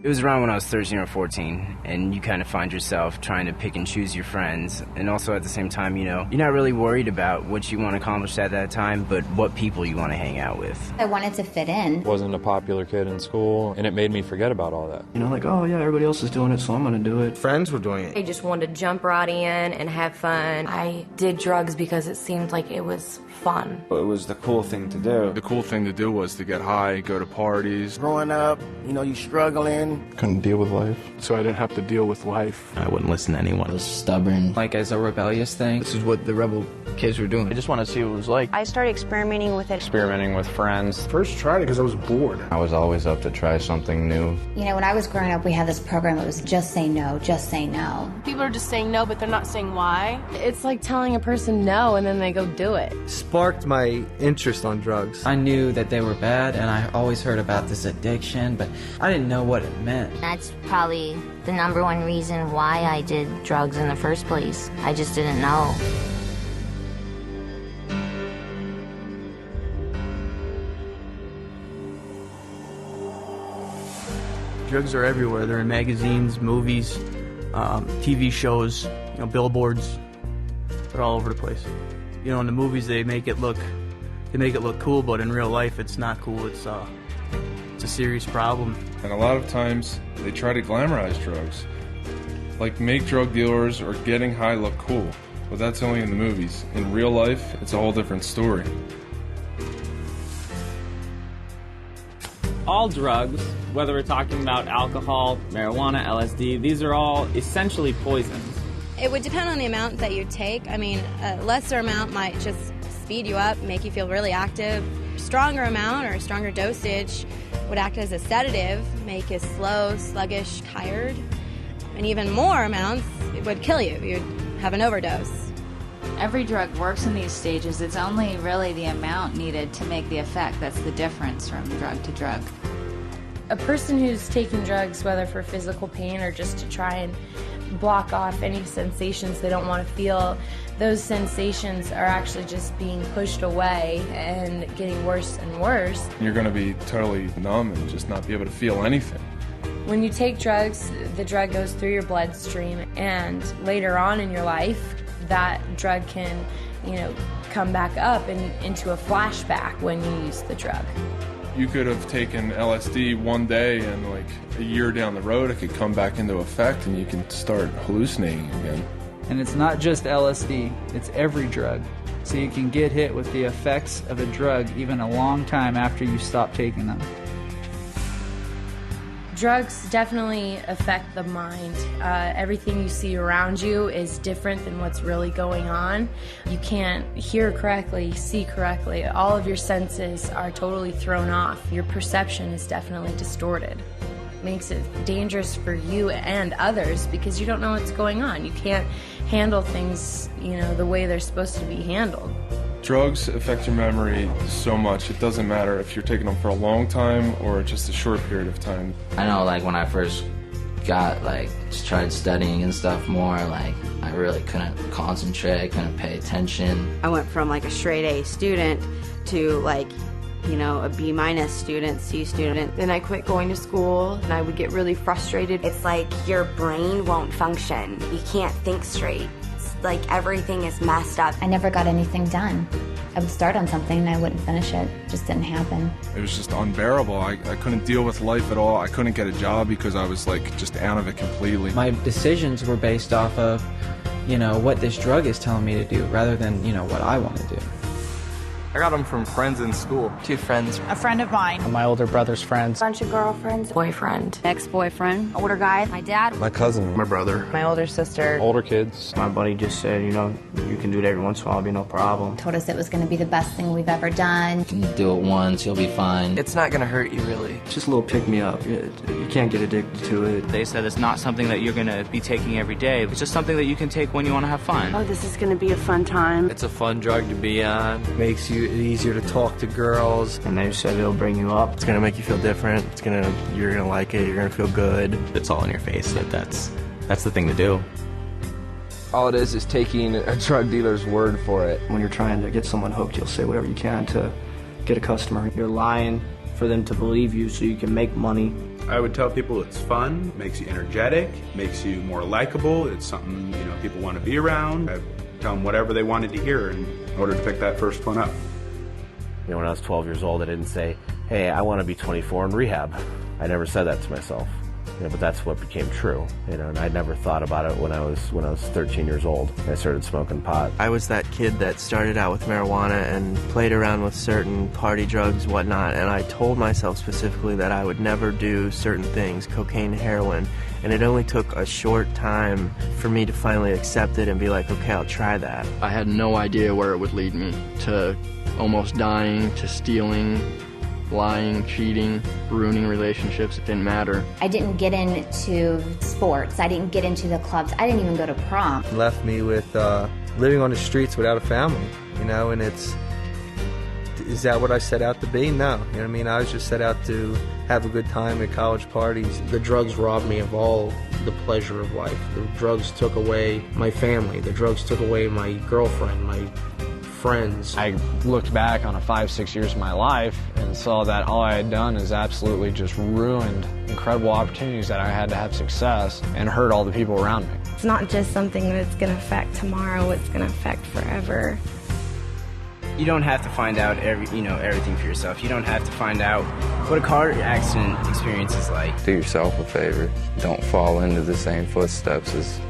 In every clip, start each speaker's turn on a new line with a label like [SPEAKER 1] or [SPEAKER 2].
[SPEAKER 1] It was around when I was 13 or 14, and you kind of find yourself trying to pick and choose your friends, and also at the same time, you know, you're not really worried about what you want to accomplish at that time, but what people you want to hang out with.
[SPEAKER 2] I wanted to fit in.
[SPEAKER 3] Wasn't a popular kid in school, and it made me forget about all that.
[SPEAKER 4] You know, like, oh yeah, everybody else is doing it, so I'm gonna do it.
[SPEAKER 5] Friends were doing it.
[SPEAKER 6] I just wanted to jump right in and have fun. I did drugs because it seemed like it was fun.
[SPEAKER 5] It was the cool thing to do.
[SPEAKER 7] The cool thing to do was to get high, go to parties.
[SPEAKER 8] Growing up, you know, you struggling.
[SPEAKER 9] Couldn't deal with life.
[SPEAKER 7] So I didn't have to deal with life.
[SPEAKER 10] I wouldn't listen to anyone.
[SPEAKER 11] I was stubborn.
[SPEAKER 12] Like as a rebellious thing.
[SPEAKER 4] This is what the rebel kids were doing.
[SPEAKER 9] I just wanted to see what it was like.
[SPEAKER 13] I started experimenting with it.
[SPEAKER 3] Experimenting with friends.
[SPEAKER 7] First tried it because I was bored.
[SPEAKER 3] I was always up to try something new.
[SPEAKER 2] You know, when I was growing up, we had this program that was just say no, just say no.
[SPEAKER 14] People are just saying no, but they're not saying why.
[SPEAKER 6] It's like telling a person no and then they go do it.
[SPEAKER 5] Sparked my interest on drugs.
[SPEAKER 12] I knew that they were bad, and I always heard about this addiction, but I didn't know what it meant.
[SPEAKER 13] That's probably the #1 reason why I did drugs in the first place. I just didn't know.
[SPEAKER 4] Drugs are everywhere. They're in magazines, movies, TV shows, you know, billboards. They're all over the place. You know, in the movies they make it look cool, but in real life it's not cool. It's a serious problem.
[SPEAKER 7] And a lot of times they try to glamorize drugs. Like make drug dealers or getting high look cool. But that's only in the movies. In real life, it's a whole different story.
[SPEAKER 15] All drugs, whether we're talking about alcohol, marijuana, LSD, these are all essentially poisons.
[SPEAKER 6] It would depend on the amount that you take. I mean, a lesser amount might just speed you up, make you feel really active. Stronger amount or a stronger dosage would act as a sedative, make you slow, sluggish, tired. And even more amounts, it would kill you. You'd have an overdose.
[SPEAKER 16] Every drug works in these stages. It's only really the amount needed to make the effect that's the difference from drug to drug.
[SPEAKER 6] A person who's taking drugs, whether for physical pain or just to try and block off any sensations they don't want to feel, those sensations are actually just being pushed away and getting worse and worse.
[SPEAKER 7] You're going to be totally numb and just not be able to feel anything.
[SPEAKER 6] When you take drugs, the drug goes through your bloodstream, and later on in your life, that drug can, you know, come back up and into a flashback when you use the drug.
[SPEAKER 7] You could have taken LSD one day and like a year down the road it could come back into effect and you can start hallucinating again.
[SPEAKER 17] And it's not just LSD, it's every drug. So you can get hit with the effects of a drug even a long time after you stop taking them.
[SPEAKER 6] Drugs definitely affect the mind. Everything you see around you is different than what's really going on. You can't hear correctly, see correctly. All of your senses are totally thrown off. Your perception is definitely distorted. It makes it dangerous for you and others because you don't know what's going on. You can't handle things, you know, the way they're supposed to be handled.
[SPEAKER 7] Drugs affect your memory so much. It doesn't matter if you're taking them for a long time or just a short period of time.
[SPEAKER 11] I know, like, when I first just tried studying and stuff more, like, I really couldn't concentrate, couldn't pay attention.
[SPEAKER 18] I went from, like, a straight A student to, like, you know, a B- student, C student.
[SPEAKER 6] Then I quit going to school, and I would get really frustrated.
[SPEAKER 18] It's like your brain won't function. You can't think straight. Like everything is messed up.
[SPEAKER 2] I never got anything done. I would start on something and I wouldn't finish it. It just didn't happen.
[SPEAKER 7] It was just unbearable. I couldn't deal with life at all. I couldn't get a job because I was like just out of it completely.
[SPEAKER 12] My decisions were based off of, you know, what this drug is telling me to do rather than, you know, what I want to do.
[SPEAKER 5] I got them from friends in school.
[SPEAKER 19] 2 friends.
[SPEAKER 20] A friend of mine.
[SPEAKER 19] My older brother's friends.
[SPEAKER 6] Bunch of girlfriends.
[SPEAKER 13] Boyfriend.
[SPEAKER 18] Ex-boyfriend. Older guy. My dad.
[SPEAKER 3] My cousin.
[SPEAKER 9] My brother.
[SPEAKER 13] My older sister.
[SPEAKER 3] Older kids.
[SPEAKER 4] My buddy just said, you know, you can do it every once in a while, it'll be no problem.
[SPEAKER 2] Told us it was going to be the best thing we've ever done.
[SPEAKER 11] You can do it once, you'll be fine.
[SPEAKER 19] It's not going to hurt you, really.
[SPEAKER 4] It's just a little pick-me-up. You can't get addicted to it.
[SPEAKER 12] They said it's not something that you're going to be taking every day. It's just something that you can take when you want to have fun.
[SPEAKER 18] Oh, this is going to be a fun time.
[SPEAKER 5] It's a fun drug to be on. Makes you easier to talk to girls.
[SPEAKER 4] And they said it'll bring you up.
[SPEAKER 9] It's gonna make you feel different. You're gonna like it. You're gonna feel good.
[SPEAKER 10] It's all in your face. That's the thing to do.
[SPEAKER 5] All it is taking a drug dealer's word for it.
[SPEAKER 4] When you're trying to get someone hooked, you'll say whatever you can to get a customer. You're lying for them to believe you so you can make money.
[SPEAKER 20] I would tell people it's fun, makes you energetic, makes you more likable. It's something, you know, people want to be around. I tell them whatever they wanted to hear in order to pick that first one up.
[SPEAKER 21] You know, when I was 12 years old, I didn't say, hey, I want to be 24 in rehab. I never said that to myself. You know, but that's what became true. You know, and I never thought about it when I was 13 years old. I started smoking pot.
[SPEAKER 9] I was that kid that started out with marijuana and played around with certain party drugs, whatnot, and I told myself specifically that I would never do certain things, cocaine, heroin, and it only took a short time for me to finally accept it and be like, okay, I'll try that.
[SPEAKER 22] I had no idea where it would lead me, to almost dying, to stealing, lying, cheating, ruining relationships. It didn't matter.
[SPEAKER 2] I didn't get into sports. I didn't get into the clubs. I didn't even go to prom.
[SPEAKER 23] Left me with living on the streets without a family, you know, and is that what I set out to be? No. You know what I mean? I was just set out to have a good time at college parties.
[SPEAKER 24] The drugs robbed me of all the pleasure of life. The drugs took away my family. The drugs took away my girlfriend, my friends.
[SPEAKER 25] I looked back on 5-6 years of my life and saw that all I had done is absolutely just ruined incredible opportunities that I had to have success and hurt all the people around me.
[SPEAKER 6] It's not just something that's going to affect tomorrow, it's going to affect forever.
[SPEAKER 1] You don't have to find out everything for yourself. You don't have to find out what a car accident experience is like.
[SPEAKER 3] Do yourself a favor. Don't fall into the same footsteps as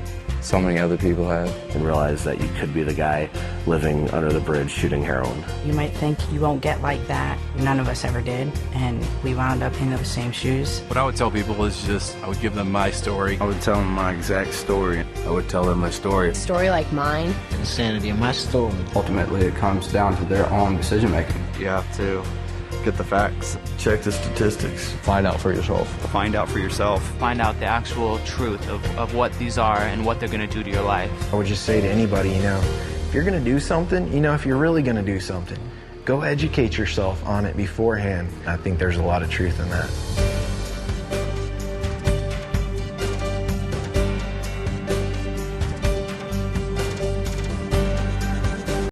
[SPEAKER 3] so many other people have.
[SPEAKER 21] And realize that you could be the guy living under the bridge shooting heroin.
[SPEAKER 19] You might think you won't get like that. None of us ever did, and we wound up in those same shoes.
[SPEAKER 26] What I would tell people is just, I would give them my story.
[SPEAKER 9] I would tell them my exact story. I would tell them my story.
[SPEAKER 14] A story like mine.
[SPEAKER 19] The insanity of my story.
[SPEAKER 5] Ultimately, it comes down to their own decision making.
[SPEAKER 9] You have to get the facts. Check the statistics.
[SPEAKER 3] Find out for yourself.
[SPEAKER 9] Find out for yourself.
[SPEAKER 19] Find out the actual truth of what these are and what they're going to do to your life.
[SPEAKER 9] I would just say to anybody, you know, if you're going to do something, you know, if you're really going to do something, go educate yourself on it beforehand. I think there's a lot of truth in that.